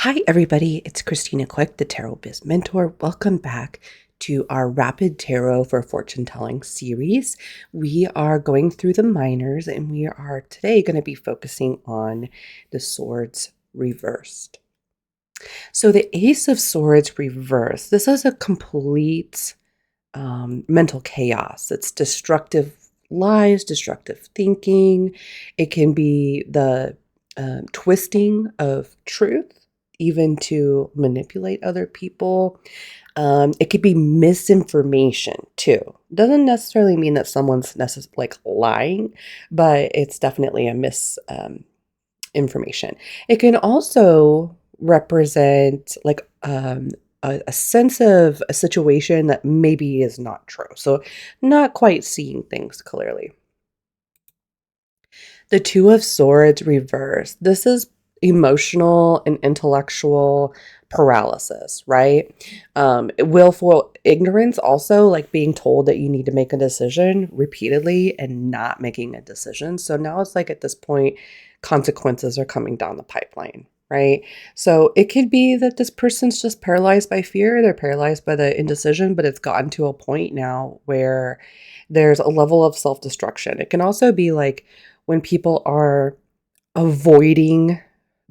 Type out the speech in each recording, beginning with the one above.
Hi, everybody. It's Christina Quick, the Tarot Biz Mentor. Welcome back to our Rapid Tarot for Fortune Telling series. We are going through the minors, and we are today going to be focusing on the swords reversed. So, the Ace of Swords reversed, this is a complete mental chaos. It's destructive lies, destructive thinking. It can be the twisting of truth, even to manipulate other people. It could be misinformation too. Doesn't necessarily mean that someone's like lying, but it's definitely a misinformation. It can also represent like a sense of a situation that maybe is not true. So, not quite seeing things clearly. The Two of Swords reversed. This is emotional and intellectual paralysis, right? Willful ignorance, also like being told that you need to make a decision repeatedly and not making a decision. So now it's like at this point, consequences are coming down the pipeline, right? So it could be that this person's just paralyzed by fear, they're paralyzed by the indecision, but it's gotten to a point now where there's a level of self destruction. It can also be like, when people are avoiding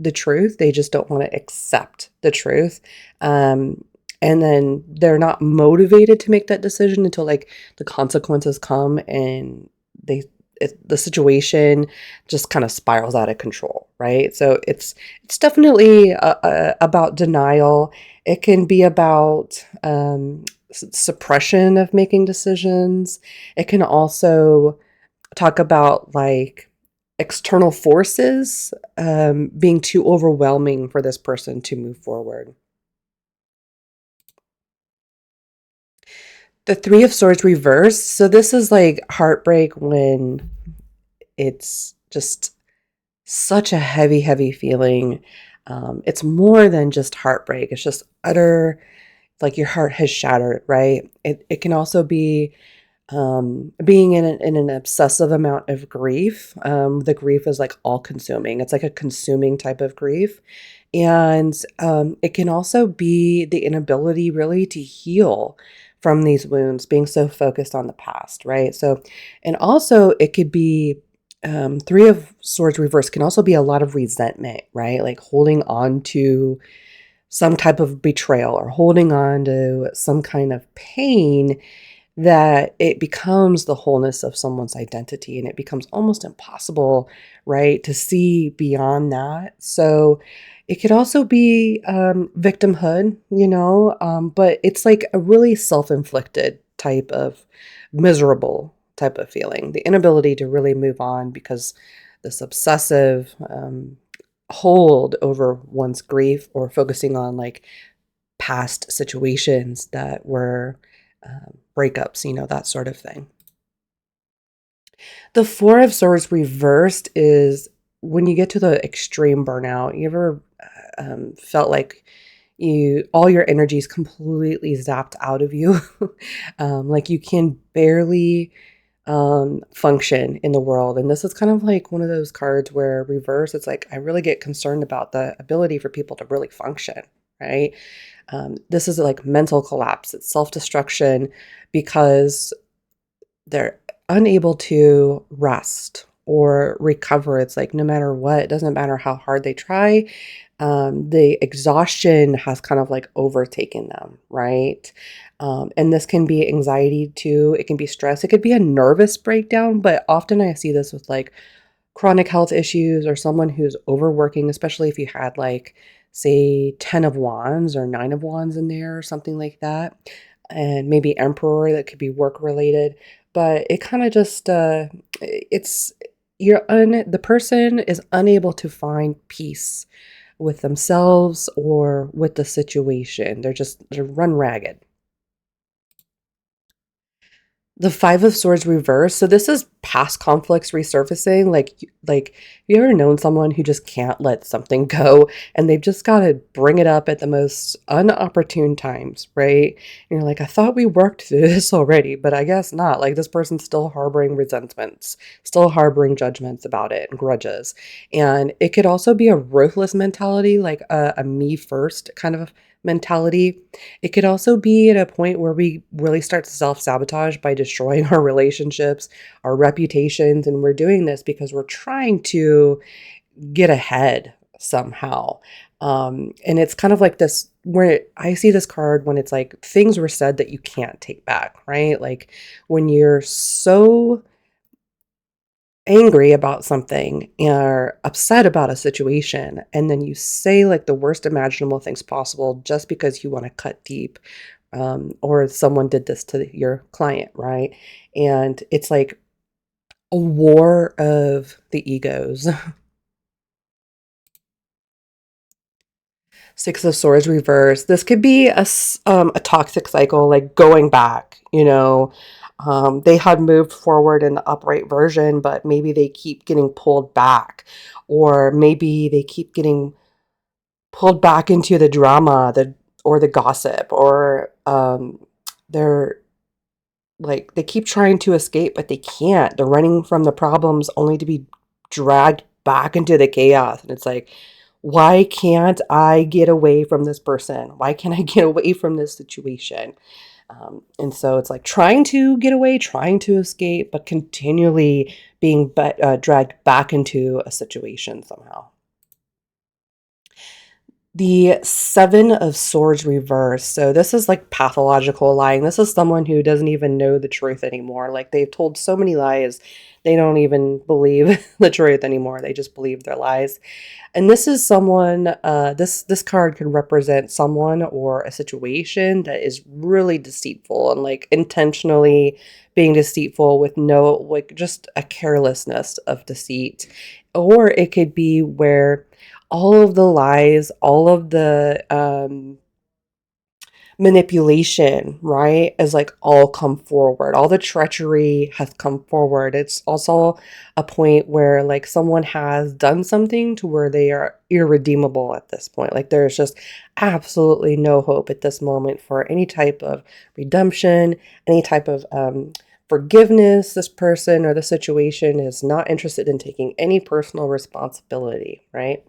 the truth, they just don't want to accept the truth. Um, and then they're not motivated to make that decision until like the consequences come and the situation just kind of spirals out of control, right? So it's definitely about denial. It can be about suppression of making decisions. It can also talk about like external forces being too overwhelming for this person to move forward. The Three of Swords reversed. So this is like heartbreak when it's just such a heavy, heavy feeling. It's more than just heartbreak. It's just utter, like your heart has shattered, right? It can also be being in an obsessive amount of grief. The grief is like all consuming. It's like a consuming type of grief. And it can also be the inability really to heal from these wounds, being so focused on the past, right? So, and also it could be Three of Swords reverse can also be a lot of resentment, right? Like holding on to some type of betrayal or holding on to some kind of pain that it becomes the wholeness of someone's identity and it becomes almost impossible, right, to see beyond that. So it could also be victimhood, but it's like a really self-inflicted type of miserable type of feeling, the inability to really move on because this obsessive hold over one's grief or focusing on like past situations that were breakups, that sort of thing. The Four of Swords reversed is when you get to the extreme burnout. You ever felt like all your energy is completely zapped out of you, like you can barely function in the world. And this is kind of like one of those cards where reverse, it's like I really get concerned about the ability for people to really function, right? This is like mental collapse, it's self-destruction because they're unable to rest or recover. It's like no matter what, it doesn't matter how hard they try, the exhaustion has kind of like overtaken them, right? And this can be anxiety too. It can be stress. It could be a nervous breakdown, but often I see this with like chronic health issues or someone who's overworking, especially if you had like, say, 10 of Wands or 9 of Wands in there or something like that. And maybe Emperor, that could be work related. But it kind of just, it's, the person is unable to find peace with themselves or with the situation. They're run ragged. The Five of Swords reverse. So this is past conflicts resurfacing. Like you ever known someone who just can't let something go and they've just got to bring it up at the most unopportune times, right? And you're like, I thought we worked through this already, but I guess not. Like this person's still harboring resentments, still harboring judgments about it and grudges. And it could also be a ruthless mentality, like a me first kind of mentality. It could also be at a point where we really start to self sabotage by destroying our relationships, our reputations, and we're doing this because we're trying to get ahead somehow. And it's kind of like this where I see this card when it's like things were said that you can't take back, right? Like when you're so angry about something or upset about a situation and then you say like the worst imaginable things possible just because you want to cut deep, or someone did this to your client, right? And it's like a war of the egos. Six of Swords reverse. This could be a toxic cycle, like going back, you know. They had moved forward in the upright version, but maybe they keep getting pulled back, or maybe they keep getting pulled back into the drama, or the gossip, or they're like they keep trying to escape, but they can't. They're running from the problems only to be dragged back into the chaos. And it's like, why can't I get away from this person? Why can't I get away from this situation? And so it's like trying to get away, trying to escape, but continually being dragged back into a situation somehow. The Seven of Swords reverse. So this is like pathological lying. This is someone who doesn't even know the truth anymore. Like they've told so many lies, they don't even believe the truth anymore. They just believe their lies. And this is someone, this card can represent someone or a situation that is really deceitful and like intentionally being deceitful with no, like just a carelessness of deceit. Or it could be where all of the lies, all of the manipulation, right, is like all come forward. All the treachery has come forward. It's also a point where like someone has done something to where they are irredeemable at this point. Like there's just absolutely no hope at this moment for any type of redemption, any type of forgiveness. This person or the situation is not interested in taking any personal responsibility, right?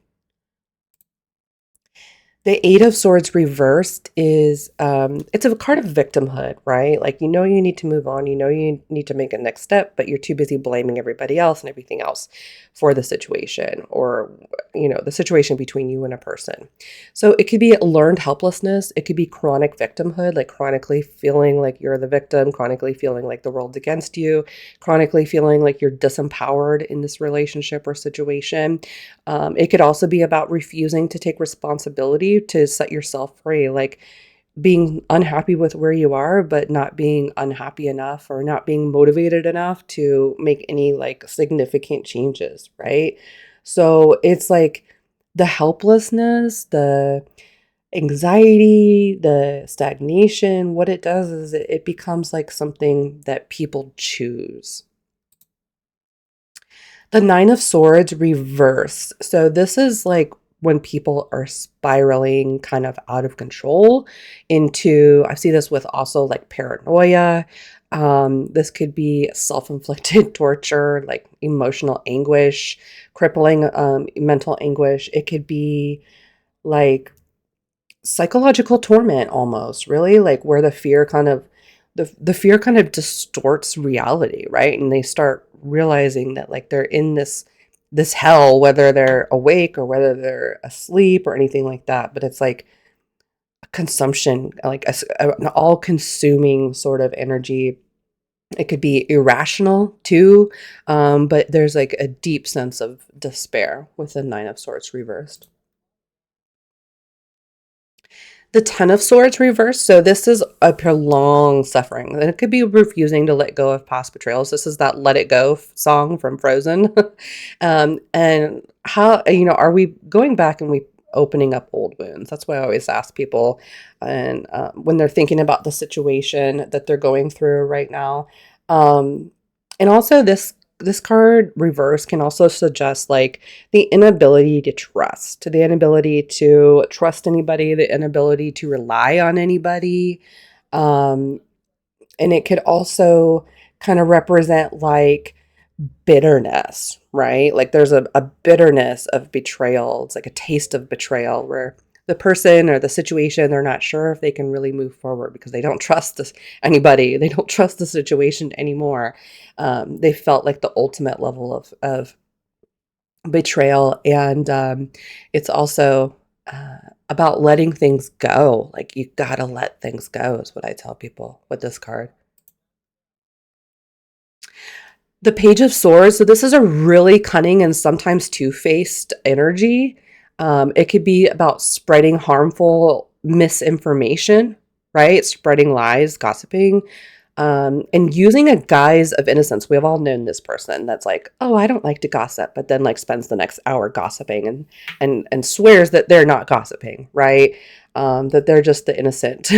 The Eight of Swords reversed is it's a card of victimhood, right? Like you know you need to move on, you know you need to make a next step, but you're too busy blaming everybody else and everything else for the situation, or you know, the situation between you and a person. So it could be learned helplessness, it could be chronic victimhood, like chronically feeling like you're the victim, chronically feeling like the world's against you, chronically feeling like you're disempowered in this relationship or situation. It could also be about refusing to take responsibility to set yourself free, like being unhappy with where you are, but not being unhappy enough or not being motivated enough to make any like significant changes, right? So it's like the helplessness, the anxiety, the stagnation, what it does is it becomes like something that people choose. The Nine of Swords reverse. So this is like when people are spiraling kind of out of control into, I see this with also like paranoia. This could be self-inflicted torture, like emotional anguish, crippling mental anguish. It could be like psychological torment almost, really, like where the fear kind of distorts reality, right? And they start realizing that like they're in this hell, whether they're awake or whether they're asleep or anything like that. But it's like a consumption, like an all-consuming sort of energy. It could be irrational too, but there's like a deep sense of despair with the Nine of Swords reversed. The Ten of Swords reversed. So this is a prolonged suffering. And it could be refusing to let go of past betrayals. This is that Let It Go song from Frozen. And how, you know, are we going back and we opening up old wounds? That's why I always ask people. And when they're thinking about the situation that they're going through right now, And also this card reverse can also suggest like the inability to trust, the inability to trust anybody, the inability to rely on anybody. Um, and it could also kind of represent like bitterness, right? Like there's a bitterness of betrayal. It's like a taste of betrayal where the person or the situation, they're not sure if they can really move forward because they don't trust anybody. They don't trust the situation anymore. They felt like the ultimate level of betrayal. And it's also about letting things go. Like you gotta let things go is what I tell people with this card. The Page of Swords. So this is a really cunning and sometimes two-faced energy. It could be about spreading harmful misinformation, right? Spreading lies, gossiping, and using a guise of innocence. We have all known this person that's like, oh, I don't like to gossip, but then like spends the next hour gossiping and swears that they're not gossiping, right? That they're just the innocent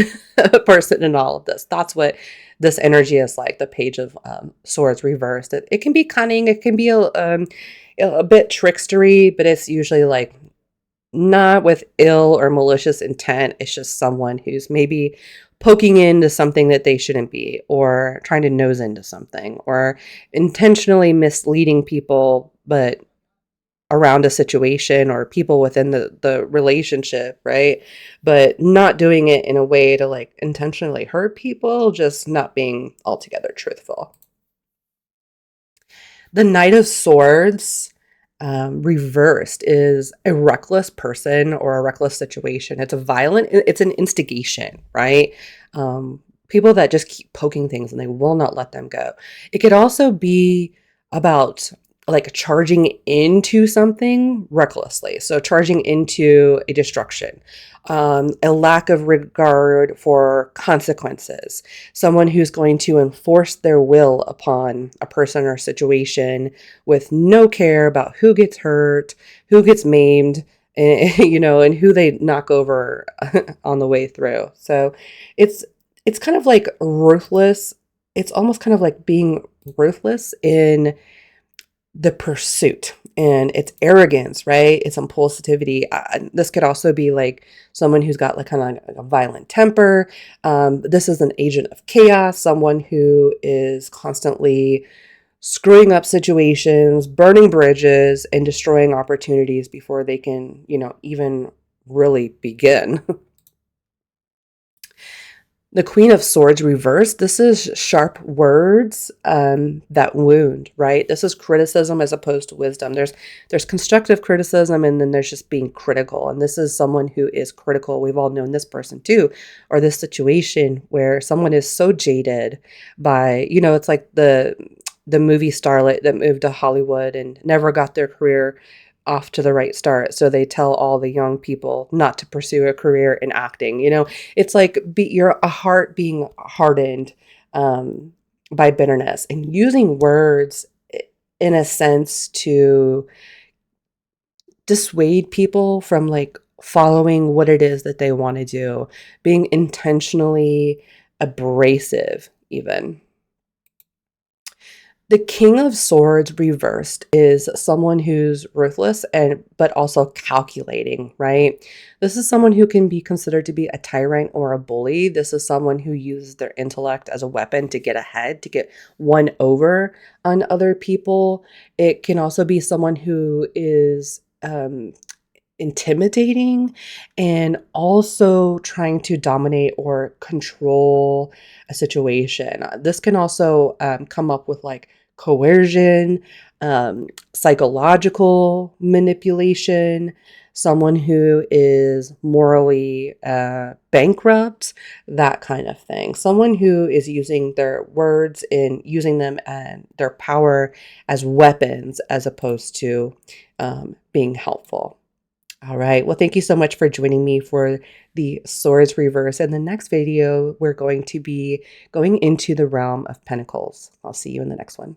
person in all of this. That's what this energy is like. The Page of Swords reversed. It can be cunning. It can be a bit trickstery, but it's usually like not with ill or malicious intent. It's just someone who's maybe poking into something that they shouldn't be, or trying to nose into something, or intentionally misleading people, but around a situation or people within the relationship, right? But not doing it in a way to like intentionally hurt people, just not being altogether truthful. The Knight of Swords reversed is a reckless person or a reckless situation. It's an instigation, right? People that just keep poking things and they will not let them go. It could also be about like charging into something recklessly. So charging into a destruction, a lack of regard for consequences, someone who's going to enforce their will upon a person or situation with no care about who gets hurt, who gets maimed, and, and who they knock over on the way through. So it's kind of like ruthless. It's almost kind of like being ruthless in the pursuit, and it's arrogance, right? It's impulsivity. This could also be like someone who's got like kind of like a violent temper. This is an agent of chaos, someone who is constantly screwing up situations, burning bridges, and destroying opportunities before they can, even really begin. The Queen of Swords reversed. This is sharp words that wound, right? This is criticism as opposed to wisdom. There's constructive criticism, and then there's just being critical. And this is someone who is critical. We've all known this person too, or this situation where someone is so jaded by, it's like the movie starlet that moved to Hollywood and never got their career off to the right start. So they tell all the young people not to pursue a career in acting. It's like your a heart being hardened by bitterness, and using words in a sense to dissuade people from like following what it is that they want to do, being intentionally abrasive even. The King of Swords reversed is someone who's ruthless but also calculating, right? This is someone who can be considered to be a tyrant or a bully. This is someone who uses their intellect as a weapon to get ahead, to get one over on other people. It can also be someone who is intimidating and also trying to dominate or control a situation. This can also come up with like coercion, psychological manipulation, someone who is morally bankrupt, that kind of thing. Someone who is using their words and using them and their power as weapons as opposed to being helpful. All right. Well, thank you so much for joining me for the Swords Reverse. In the next video, we're going to be going into the realm of Pentacles. I'll see you in the next one.